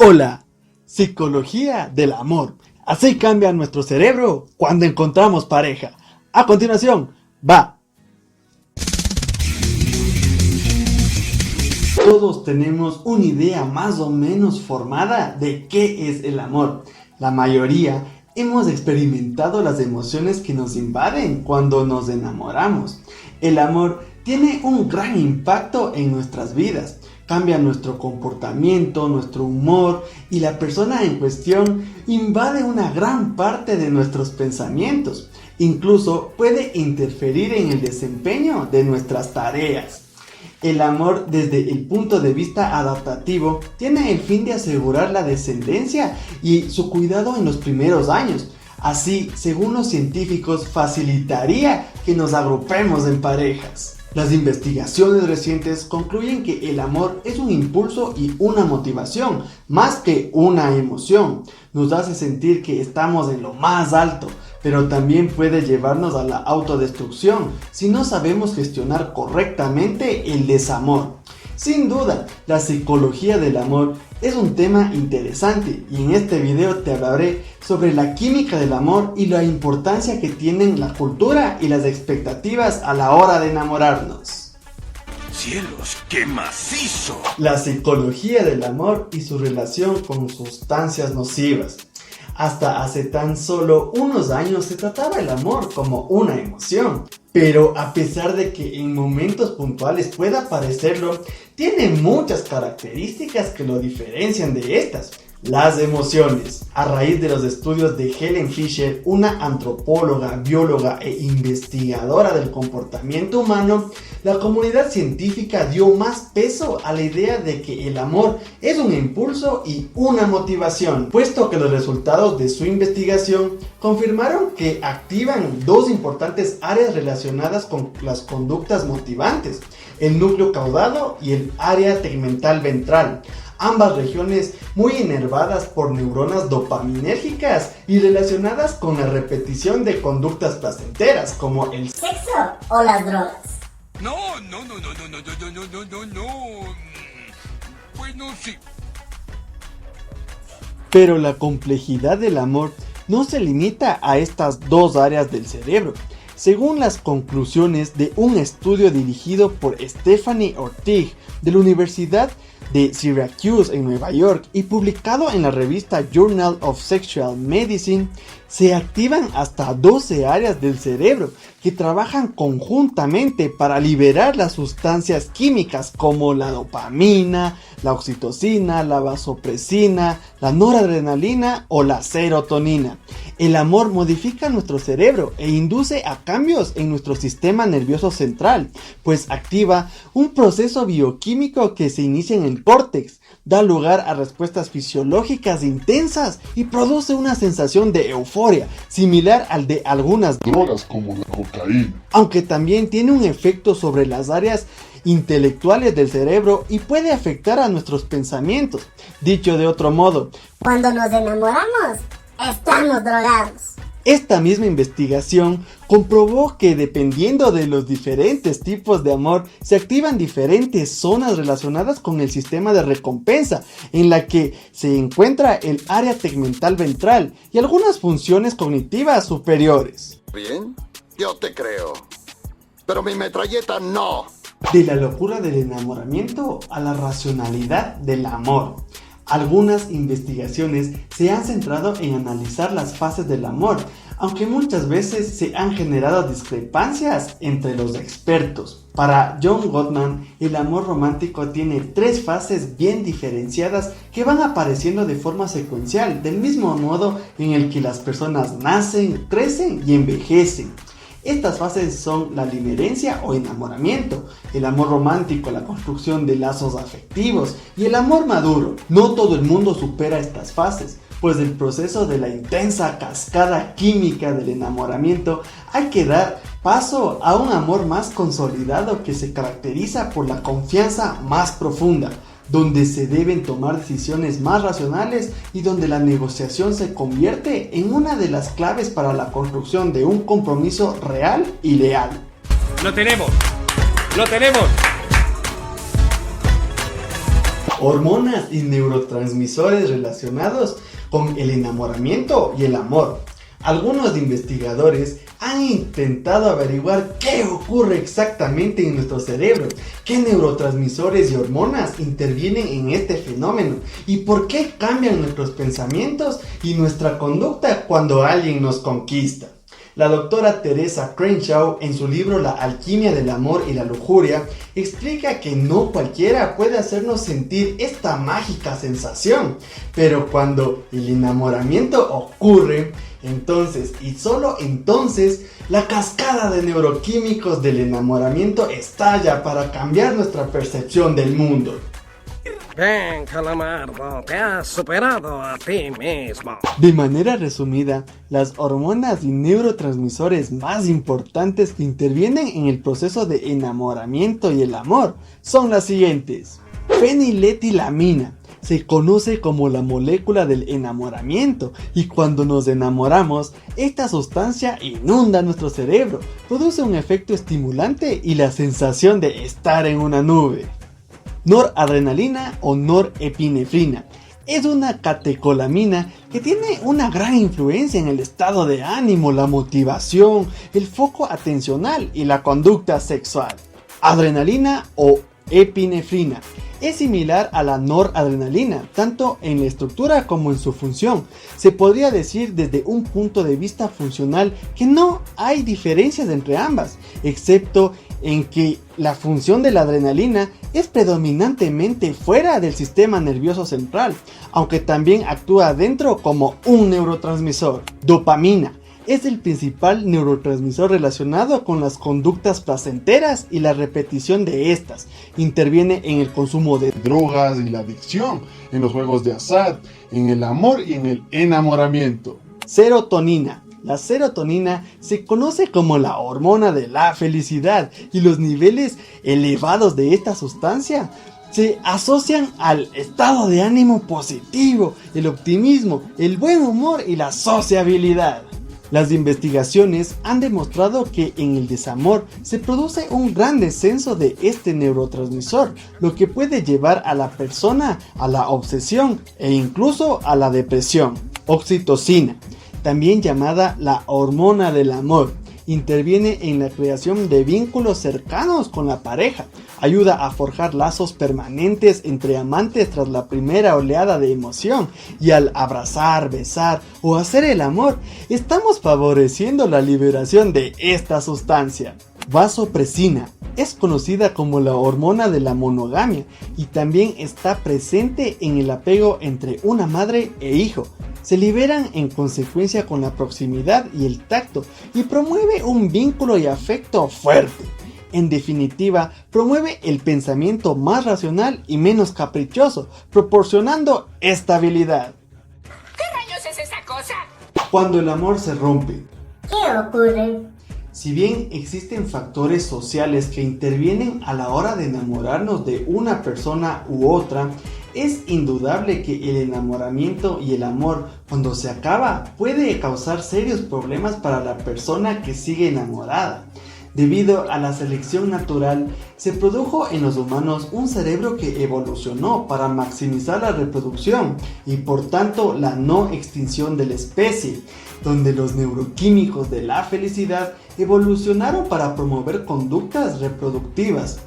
Hola, psicología del amor. Así cambia nuestro cerebro cuando encontramos pareja. A continuación, va. Todos tenemos una idea más o menos formada de qué es el amor. La mayoría hemos experimentado las emociones que nos invaden cuando nos enamoramos. El amor tiene un gran impacto en nuestras vidas. Cambia nuestro comportamiento, nuestro humor y la persona en cuestión invade una gran parte de nuestros pensamientos. Incluso puede interferir en el desempeño de nuestras tareas. El amor, desde el punto de vista adaptativo, tiene el fin de asegurar la descendencia y su cuidado en los primeros años. Así, según los científicos, facilitaría que nos agrupemos en parejas. Las investigaciones recientes concluyen que el amor es un impulso y una motivación, más que una emoción. Nos hace sentir que estamos en lo más alto, pero también puede llevarnos a la autodestrucción si no sabemos gestionar correctamente el desamor. Sin duda, la psicología del amor es un tema interesante y en este video te hablaré sobre la química del amor y la importancia que tienen la cultura y las expectativas a la hora de enamorarnos. ¡Cielos, qué macizo! La psicología del amor y su relación con sustancias nocivas. Hasta hace tan solo unos años se trataba el amor como una emoción, pero a pesar de que en momentos puntuales pueda parecerlo, tiene muchas características que lo diferencian de estas. Las emociones. A raíz de los estudios de Helen Fisher, una antropóloga, bióloga e investigadora del comportamiento humano, la comunidad científica dio más peso a la idea de que el amor es un impulso y una motivación, puesto que los resultados de su investigación confirmaron que activan dos importantes áreas relacionadas con las conductas motivantes: el núcleo caudado y el área tegmental ventral. Ambas regiones muy inervadas por neuronas dopaminérgicas y relacionadas con la repetición de conductas placenteras como el sexo o las drogas. No. Bueno, sí. Pero la complejidad del amor no se limita a estas dos áreas del cerebro. Según las conclusiones de un estudio dirigido por Stephanie Ortig de la Universidad de Syracuse en Nueva York y publicado en la revista Journal of Sexual Medicine, se activan hasta 12 áreas del cerebro que trabajan conjuntamente para liberar las sustancias químicas como la dopamina, la oxitocina, la vasopresina, la noradrenalina o la serotonina. El amor modifica nuestro cerebro e induce a cambios en nuestro sistema nervioso central, pues activa un proceso bioquímico que se inicia en el córtex, da lugar a respuestas fisiológicas intensas y produce una sensación de euforia, similar al de algunas drogas como la cocaína. Aunque también tiene un efecto sobre las áreas intelectuales del cerebro y puede afectar a nuestros pensamientos. Dicho de otro modo, cuando nos enamoramos, estamos drogados. Esta misma investigación comprobó que dependiendo de los diferentes tipos de amor se activan diferentes zonas relacionadas con el sistema de recompensa, en la que se encuentra el área tegmental ventral y algunas funciones cognitivas superiores. Bien, yo te creo, pero mi metralleta no. De la locura del enamoramiento a la racionalidad del amor. Algunas investigaciones se han centrado en analizar las fases del amor, aunque muchas veces se han generado discrepancias entre los expertos. Para John Gottman, el amor romántico tiene 3 fases bien diferenciadas que van apareciendo de forma secuencial, del mismo modo en el que las personas nacen, crecen y envejecen. Estas fases son la limerencia o enamoramiento, el amor romántico, la construcción de lazos afectivos y el amor maduro. No todo el mundo supera estas fases, pues el proceso de la intensa cascada química del enamoramiento hay que dar paso a un amor más consolidado que se caracteriza por la confianza más profunda, donde se deben tomar decisiones más racionales y donde la negociación se convierte en una de las claves para la construcción de un compromiso real y leal. ¡Lo tenemos! ¡Lo tenemos! hormonas y neurotransmisores relacionados con el enamoramiento y el amor. Algunos investigadores han intentado averiguar qué ocurre exactamente en nuestro cerebro, qué neurotransmisores y hormonas intervienen en este fenómeno y por qué cambian nuestros pensamientos y nuestra conducta cuando alguien nos conquista. La doctora Teresa Crenshaw, en su libro La alquimia del amor y la lujuria, explica que no cualquiera puede hacernos sentir esta mágica sensación, pero cuando el enamoramiento ocurre, entonces y solo entonces, la cascada de neuroquímicos del enamoramiento estalla para cambiar nuestra percepción del mundo. Bien, Calamardo, te has superado a ti mismo. De manera resumida, las hormonas y neurotransmisores más importantes que intervienen en el proceso de enamoramiento y el amor son las siguientes. Feniletilamina. Se conoce como la molécula del enamoramiento y cuando nos enamoramos, esta sustancia inunda nuestro cerebro, produce un efecto estimulante y la sensación de estar en una nube. Noradrenalina o norepinefrina. Es una catecolamina que tiene una gran influencia en el estado de ánimo, la motivación, el foco atencional y la conducta sexual. Adrenalina o epinefrina. Es similar a la noradrenalina, tanto en la estructura como en su función. Se podría decir desde un punto de vista funcional que no hay diferencias entre ambas, excepto en que la función de la adrenalina es predominantemente fuera del sistema nervioso central, aunque también actúa dentro como un neurotransmisor. Dopamina. Es el principal neurotransmisor relacionado con las conductas placenteras y la repetición de estas. Interviene en el consumo de drogas y la adicción, en los juegos de azar, en el amor y en el enamoramiento. Serotonina. La serotonina se conoce como la hormona de la felicidad y los niveles elevados de esta sustancia se asocian al estado de ánimo positivo, el optimismo, el buen humor y la sociabilidad. Las investigaciones han demostrado que en el desamor se produce un gran descenso de este neurotransmisor, lo que puede llevar a la persona a la obsesión e incluso a la depresión. Oxitocina, también llamada la hormona del amor, interviene en la creación de vínculos cercanos con la pareja, ayuda a forjar lazos permanentes entre amantes tras la primera oleada de emoción y al abrazar, besar o hacer el amor, estamos favoreciendo la liberación de esta sustancia. Vasopresina es conocida como la hormona de la monogamia y también está presente en el apego entre una madre e hijo. Se liberan en consecuencia con la proximidad y el tacto y promueve un vínculo y afecto fuerte. En definitiva, promueve el pensamiento más racional y menos caprichoso, proporcionando estabilidad. ¿Qué rayos es esa cosa? Cuando el amor se rompe. ¿Qué ocurre? Si bien existen factores sociales que intervienen a la hora de enamorarnos de una persona u otra, es indudable que el enamoramiento y el amor, cuando se acaba, puede causar serios problemas para la persona que sigue enamorada. Debido a la selección natural, se produjo en los humanos un cerebro que evolucionó para maximizar la reproducción y por tanto la no extinción de la especie, donde los neuroquímicos de la felicidad evolucionaron para promover conductas reproductivas.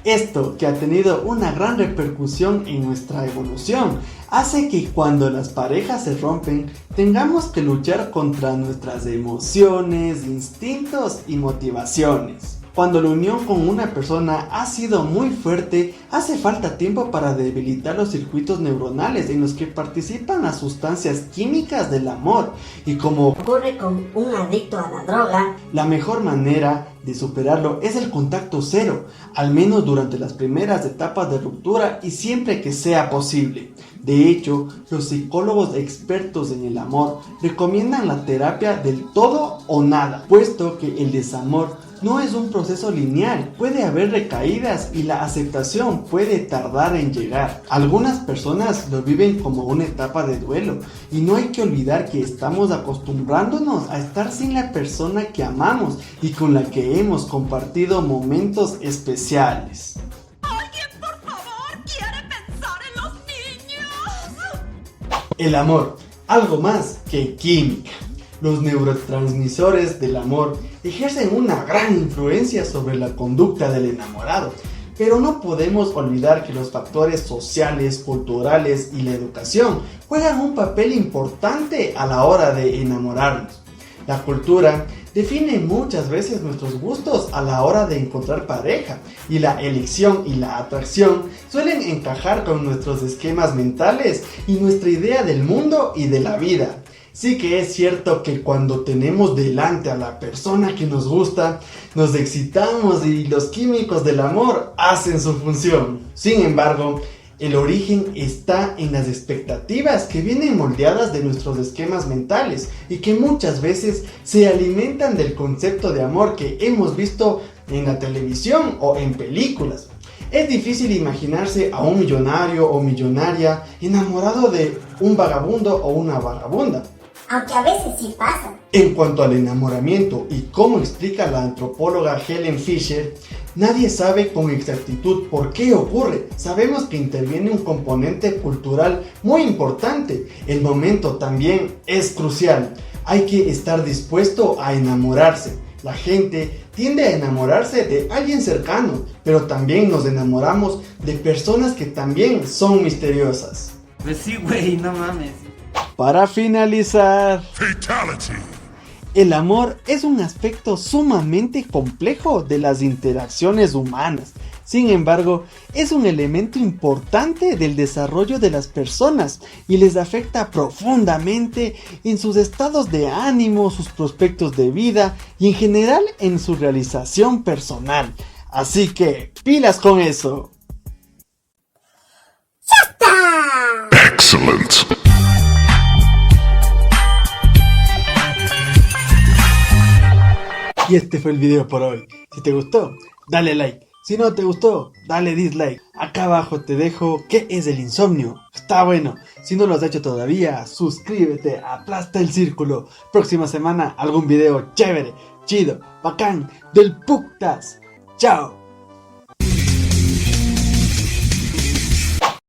Esto, que ha tenido una gran repercusión en nuestra evolución, hace que cuando las parejas se rompen, tengamos que luchar contra nuestras emociones, instintos y motivaciones. Cuando la unión con una persona ha sido muy fuerte, hace falta tiempo para debilitar los circuitos neuronales en los que participan las sustancias químicas del amor y como Ocurre con un adicto a la droga. la mejor manera de superarlo es el contacto cero, al menos durante las primeras etapas de ruptura y siempre que sea posible. De hecho, los psicólogos expertos en el amor recomiendan la terapia del todo o nada, puesto que el desamor no es un proceso lineal, puede haber recaídas y la aceptación puede tardar en llegar. Algunas personas lo viven como una etapa de duelo y no hay que olvidar que estamos acostumbrándonos a estar sin la persona que amamos y con la que hemos compartido momentos especiales. ¿Alguien, por favor, quiere pensar en los El amor, algo más que química. Los neurotransmisores del amor ejercen una gran influencia sobre la conducta del enamorado, pero no podemos olvidar que los factores sociales, culturales y la educación juegan un papel importante a la hora de enamorarnos. La cultura define muchas veces nuestros gustos a la hora de encontrar pareja, y la elección y la atracción suelen encajar con nuestros esquemas mentales y nuestra idea del mundo y de la vida. Sí que es cierto que cuando tenemos delante a la persona que nos gusta, nos excitamos y los químicos del amor hacen su función. Sin embargo, el origen está en las expectativas que vienen moldeadas de nuestros esquemas mentales y que muchas veces se alimentan del concepto de amor que hemos visto en la televisión o en películas. Es difícil imaginarse a un millonario o millonaria enamorado de un vagabundo o una vagabunda. Aunque a veces sí pasa. En cuanto al enamoramiento y cómo explica la antropóloga Helen Fisher, nadie sabe con exactitud por qué ocurre. Sabemos que interviene un componente cultural muy importante. El momento también es crucial. Hay que estar dispuesto a enamorarse. La gente tiende a enamorarse de alguien cercano, pero también nos enamoramos de personas que también son misteriosas. Pues sí, güey, no mames. Para finalizar, Fatality. el amor es un aspecto sumamente complejo de las interacciones humanas. Sin embargo, es un elemento importante del desarrollo de las personas y les afecta profundamente en sus estados de ánimo, sus prospectos de vida y en general en su realización personal. Así que, pilas con eso. Excellent. Y este fue el video por hoy. Si te gustó, dale like. Si no te gustó, dale dislike. Acá abajo te dejo qué es el insomnio. Está bueno. Si no lo has hecho todavía, suscríbete, aplasta el círculo. Próxima semana algún video chévere, chido, bacán, del putas. Chao.